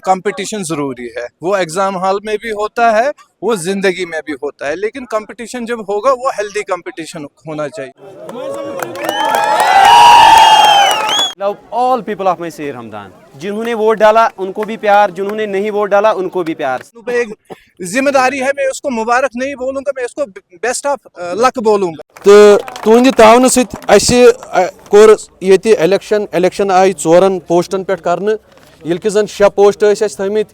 Competition ज़रूरी है. वो एग्ज़ाम हॉल में भी होता है, वो ज़िंदगी में भी होता है, लेकिन कंपटीशन जब होगा वो हेल्दी कंपटीशन होना चाहिए. Love all people of my शेर हमदान. जिन्होंने वोट डाला उनको भी प्यार, जिन्होंने नहीं वोट डाला उनको भी प्यार. पे एक जिम्मेदारी है, मैं उसको मुबारक नहीं बोलूँगा, मैं उसको बेस्ट ऑफ लक बोलूँगा. तो तुंद तावन कोर ये इलेक्शन आई 4 पोस्टन पे कर कि जन 6 पोस्ट थमित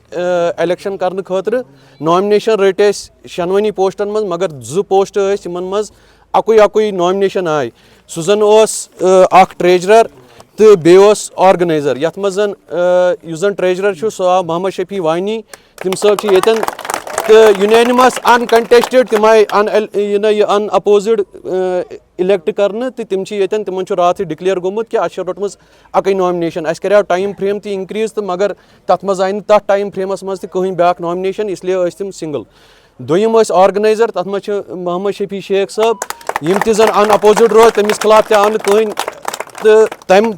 इलेक्शन करने खतर नॉमिनेशन रट 6 पोस्टन मज, मगर 2 पोस्ट मज अकुई नॉमिनेशन आय. सह जन ट्रेजरर तो बेस ऑर्गेनाइजर यथ मजन जन ट्रेजरर सह आव मोहम्मद शफी वानी. तम सब यन तो यूनानिमस अनकंटेस्टेड तम आय अन अपोजिड इलेक्ट करने तो तिमन रात डिक्लेयर गोमुत कि अस रोटम अकई नॉमिनेशन. अस कर टाइम फ्रेम ती इंक्रीज तो मगर तथ मज आय तथ टाइम फ्रेमस मज कहीं ब्याक नॉमिनेशन, इसलिए तम सिंगल. दोयम ऑर्गेनाइजर तथ मज मोहम्मद शफी शेख साहब यम ति जन अन अपोजिड रोज तमिस खिलाफ आव कहीं. तो तम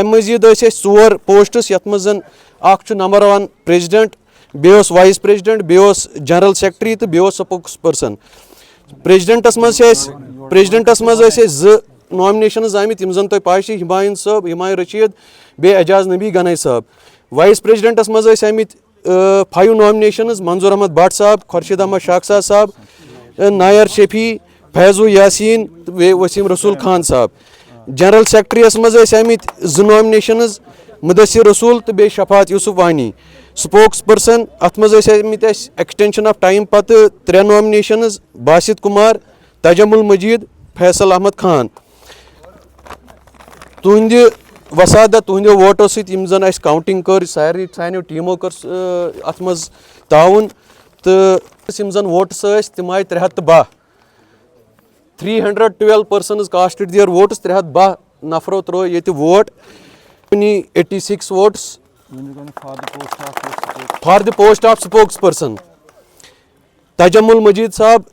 मजीद 4 पोस्टस यथ मज number 1 president, base vice president, base general secretary तो बेस स्पोक्स पर्सन. प्रेजिडेंटस मज 2 नॉमिनेशन आमित यम जन तुम पाई हुमायूं साहब, हुमायूं रशीद, बे एजाज नबी गनई साहब. वाइस प्रेजिडेंटस मज आमित 5 नॉमिनेशन मंजूर अहमद भट्ट साहब, खुर्शीद अहमद शाखसा साहब, नायर शफी, फैजू यासीन, वसीम रसूल खान साहब. जनरल सेक्रेटरीस मज आमित 2 नॉमिनेशन मुदस्सिर रसूल तो बे शफात यूसुफ वानी. स्पोक्स पर्सन अत मज आमित एक्सटेंशन ऑफ टाइम पत 3 नॉमिनेशन बासित कुमार, तजमुल मजीद, फैसल अहमद खान. तुंद वसादत तुंद वोटो सम जन काउंटिंग कर सानो टीमो कर अत मज ताउन तो यम जन वोट्स तम आय 312. 312 persons casted their votes. 312 नफरो त्रो ये vote. 86 votes for the post of spokesperson. तजमुल मजीद साहब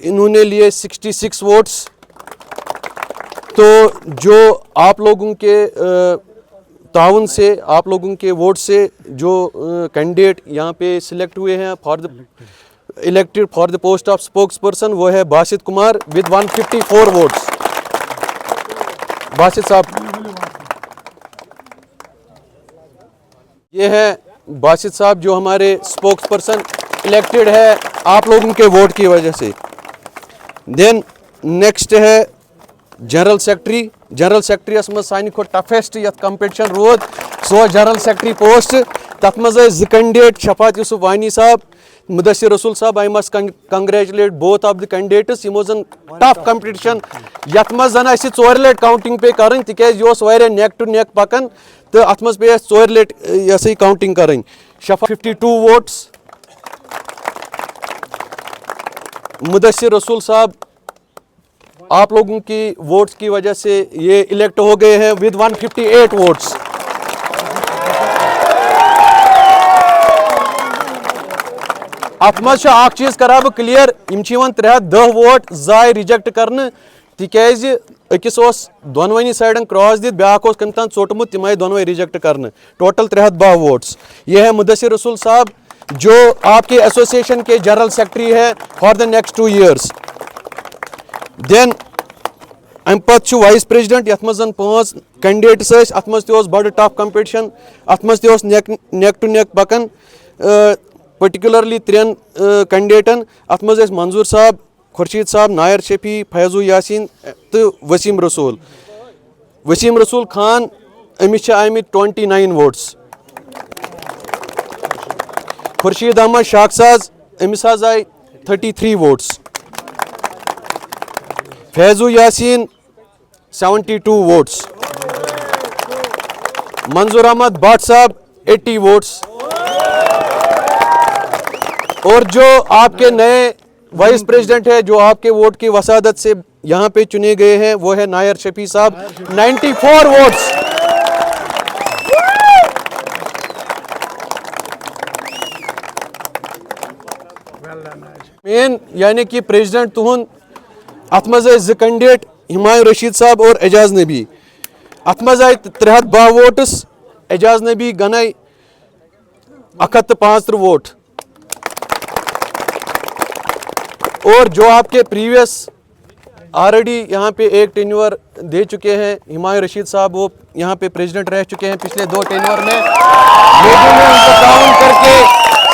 इन्होंने लिए 66 votes. तो जो आप लोगों के ताउन से, आप लोगों के वोट से जो कैंडिडेट यहाँ पे सिलेक्ट हुए हैं elected for the post of spokes person, वो है बासित कुमार विद 154 वोट्स. बासित साहब, ये है बासित साहब जो हमारे स्पोक्स पर्सन इलेक्टेड है आप लोगों के वोट की वजह से. देन नेक्स्ट है जनरल सेक्रेटरी. जनरल सेक्रेटरीस मज सानि खो टफेस्ट यथ कंपटीशन रोद सो जनरल सेक्रेटरी पोस्ट. तथ मज 2 कैंडिडेट शफात यूसुफ वानी साहब, मुदस्सिर रसूल साहब. I must congratulate both of the candidates. यमो जन टफ कंपटीशन यथ मज जन 4 लट काउंटिंग पे कर तिकाज यह नेक टू नेक पकान तो अत मज पे 4 लट यह काउंटिंग कर. शफा 52 वोट्स. मुदस्सिर रसूल साहब आप लोगों की वोट्स की वजह से ये इलेक्ट हो गए हैं विद 158 वोट्स. अत मज चीज करा बह क्लियर, 310 वोट जाय रिजेक्ट करने तिकाज अकिस दोनवनी साइडन क्रॉस दित, ब्याक कम तान चोटमुत, तिम आय दोनवे रिजेक्ट करने. Total 312 votes. ये है मुदस्सिर रसूल साहब जो आपके एसोसिएशन के जनरल सेक्रेटरी है for the next 2 years. Then अम पत वाइस प्रेजिडेंट यथ मज 5 कैंडिडेट्स अत मज बड़ टफ कंपटीशन. अत मज नेक टू नेक पकान. पर्टिकुलरली 3 कैंडिडेटन अत मज मंजूर साहब, खुर्शीद साहब, नायर शफी, फैजू यासीन तो वसीम रसूल. वसीम रसूल खान अमिस आमित 29 वोट्स. खुर्शीद अहमद शाखसाज अमिस आय 33 वोट्स. फैजू यासीन 72 वोट्स. मंजूर अहमद भट्ट साहब 80 वोट्स. और जो आपके नए वाइस प्रेसिडेंट है जो आपके वोट की वसादत से यहाँ पे चुने गए हैं वो है नायर शफी साहब 94 वोट्स। मेन यानी कि प्रेसिडेंट तुहन अत मज आए 2 कैंडिडेट हुमायूं रशीद साहब और एजाज नबी। अत मज आए 312 वोट्स। एजाज नबी गनई 105 वोट। और जो आपके प्रीवियस ऑलरेडी यहाँ पे एक टेन्योर दे चुके हैं, हुमायूं रशीद साहब, वो यहाँ पे प्रेसिडेंट रह चुके हैं पिछले 2 टेन्योर में। लोगों ने उनको काउंट करके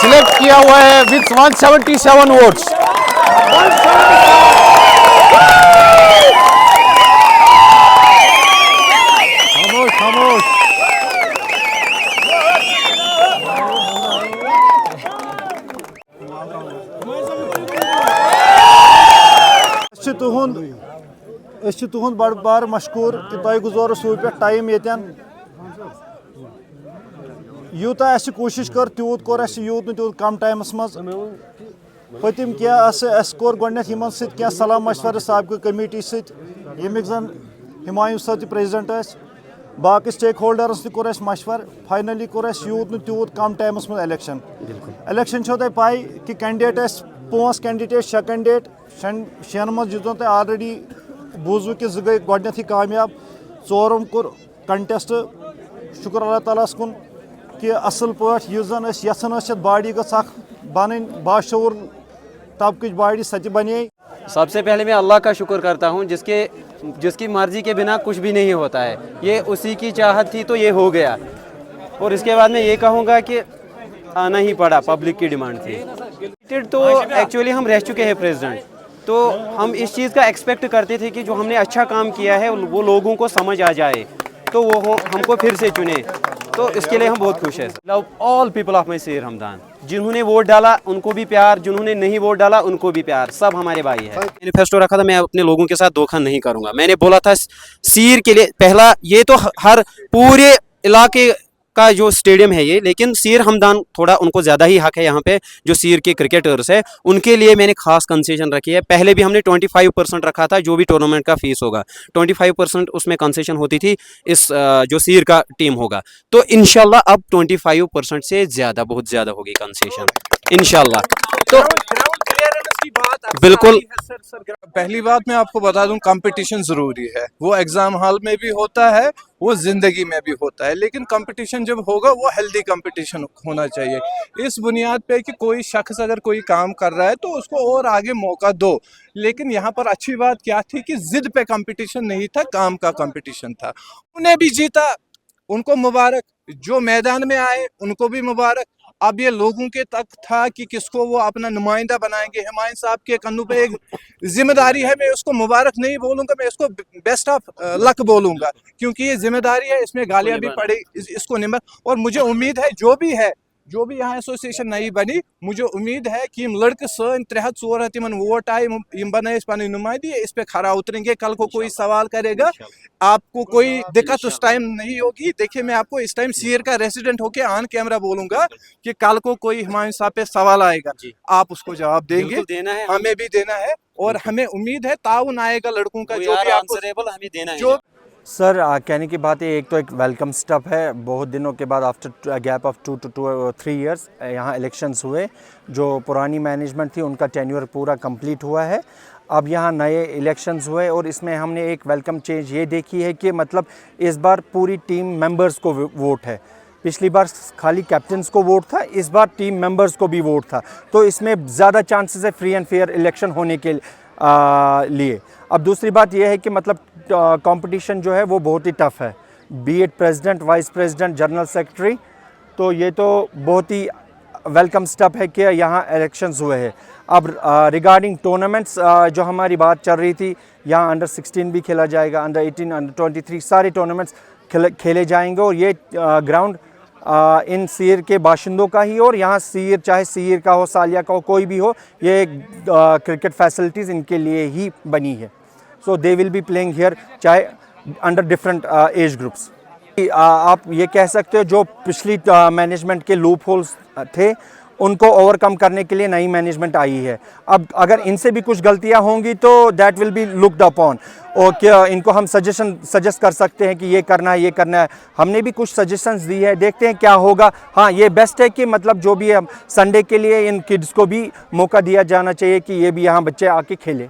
सिलेक्ट किया हुआ है विथ 177 वोट्स। तुहद बड़ बार मशकूर कि तुम गुजारो सूर पे टाइम येतन यूत कोशिश कर तूत कोर यूत यूत कम टाइमस मज पतिम क्या कोर गोडनेथ सलाह मशवर सबक कमेटी समिक जन हुमायूं साहब प्रेसिडेंट बाकी स्टेक होल्डरस कोर मशवर। फाइनली कोर यूत तूत कम टाइमस मज इलेक्शन। इलेक्शन तुम पाई कि कैंडिडेट 5 कैंडिडेट 6 कैंडिडेट 6 मज युत तुम ऑलरेडी बूजू कि 2 गई गोडनेथ कामयाब, 4 कोर कंटेस्ट। शुक्र अल्लाह ताला कुन कि असल पाठ यन यहान बॉडी गख बन बाशूर तबक बॉडी सच बने। सबसे पहले मैं अल्लाह का शुक्र करता हूँ जिसकी मर्ज़ी के बिना कुछ भी नहीं होता है। ये उसी की चाहत थी तो ये हो गया। और इसके बाद मैं ये कहूँगा कि आना ही पड़ा, पब्लिक की डिमांड थी। तो एक्चुअली हम रह चुके हैं प्रेसिडेंट, तो हम इस चीज़ का एक्सपेक्ट करते थे कि जो हमने अच्छा काम किया है वो लोगों को समझ आ जाए, तो वो हमको फिर से चुने। तो इसके लिए हम बहुत खुश हैं। Love all people of my शेर हमदान, जिन्होंने वोट डाला उनको भी प्यार, जिन्होंने नहीं वोट डाला उनको भी प्यार, सब हमारे भाई हैं। मैनिफेस्टो रखा था, मैं अपने लोगों के साथ धोखा नहीं करूंगा। मैंने बोला था सीर के लिए पहला, ये तो हर पूरे इलाके का जो स्टेडियम है ये, लेकिन सीर हमदान थोड़ा उनको ज़्यादा ही हक है यहाँ पे। जो सीर के क्रिकेटर्स है उनके लिए मैंने खास कंसेशन रखी है। पहले भी हमने 25% रखा था, जो भी टूर्नामेंट का फीस होगा 25% उसमें कंसेशन होती थी। इस जो सीर का टीम होगा तो इंशाल्लाह अब 25% से ज़्यादा, बहुत ज़्यादा होगी कंसेशन इंशाल्लाह। तो बिल्कुल। पहली बात मैं आपको बता दूं, कंपटीशन जरूरी है। वो एग्जाम हॉल में भी होता है, वो जिंदगी में भी होता है, लेकिन कंपटीशन जब होगा वो हेल्दी कंपटीशन होना चाहिए। इस बुनियाद पे कि कोई शख्स अगर कोई काम कर रहा है तो उसको और आगे मौका दो। लेकिन यहाँ पर अच्छी बात क्या थी कि जिद पे कंपटीशन नहीं था, काम का कंपटीशन था। उन्हें भी जीता, उनको मुबारक। जो मैदान में आए उनको भी मुबारक। अब ये लोगों के तक था कि किसको वो अपना नुमाइंदा बनाएंगे। हुमायूं साहब के कन्नू पे एक जिम्मेदारी है, मैं उसको मुबारक नहीं बोलूंगा, मैं इसको बेस्ट ऑफ लक बोलूंगा, क्योंकि ये जिम्मेदारी है, इसमें गालियां भी पड़ी, इसको निमर। और मुझे उम्मीद है जो भी यहाँ एसोसिएशन नई बनी, मुझे उम्मीद है कि लड़के सन 300-400 तिमन वोट आए, बने पन नुमाइंदी, इस पे खरा उतरेंगे। कल को कोई सवाल करेगा, आपको कोई दिक्कत उस टाइम नहीं होगी। देखिए, मैं आपको इस टाइम सीर का रेसिडेंट होके ऑन कैमरा बोलूंगा कि कल को कोई हुमायूं साहब पे सवाल आएगा, आप उसको जवाब देंगे, देना है, हमें भी देना है। और हमें उम्मीद है ताउन आएगा लड़कों का, जो भी आपको हमें देना जो है। सर कहने की बात है, एक तो एक वेलकम स्टेप है। बहुत दिनों के बाद after gap of 2 to 3 years यहाँ इलेक्शंस हुए। जो पुरानी मैनेजमेंट थी उनका टेन्योर पूरा कंप्लीट हुआ है। अब यहाँ नए इलेक्शंस हुए और इसमें हमने एक वेलकम चेंज ये देखी है कि मतलब इस बार पूरी टीम मेंबर्स को वोट है। पिछली बार खाली कैप्टन्स को वोट था, इस बार टीम मेंबर्स को भी वोट था, तो इसमें ज़्यादा चांसेस है फ्री एंड फेयर इलेक्शन होने के लिए। अब दूसरी बात यह है कि मतलब कंपटीशन जो है वो बहुत ही टफ़ है, be it president, vice president, general secretary. तो ये तो बहुत ही वेलकम स्टेप है कि यहाँ इलेक्शंस हुए हैं। अब रिगार्डिंग टूर्नामेंट्स जो हमारी बात चल रही थी, यहाँ अंडर 16 भी खेला जाएगा, अंडर 18, अंडर 23 सारे टूर्नामेंट्स खेले जाएंगे। और ये ग्राउंड इन सीर के बाशिंदों का ही, और यहाँ सीर चाहे सीर का हो, सालिया का हो, कोई भी हो, ये क्रिकेट फैसिलिटीज़ इनके लिए ही बनी है। So they will be playing here, चाहे अंडर डिफरेंट एज ग्रुप्स। आप ये कह सकते हो जो पिछली मैनेजमेंट के लूप होल्स थे उनको ओवरकम करने के लिए नई मैनेजमेंट आई है। अब अगर इनसे भी कुछ गलतियां होंगी तो that will be looked upon, और क्या इनको हम सजेस्ट कर सकते हैं कि ये करना है, ये करना है। हमने भी कुछ सजेशंस दी है, देखते हैं क्या होगा। हाँ, ये बेस्ट है कि मतलब जो भी है संडे के लिए इन किड्स को भी मौका दिया जाना चाहिए कि ये भी यहाँ बच्चे आके खेलें।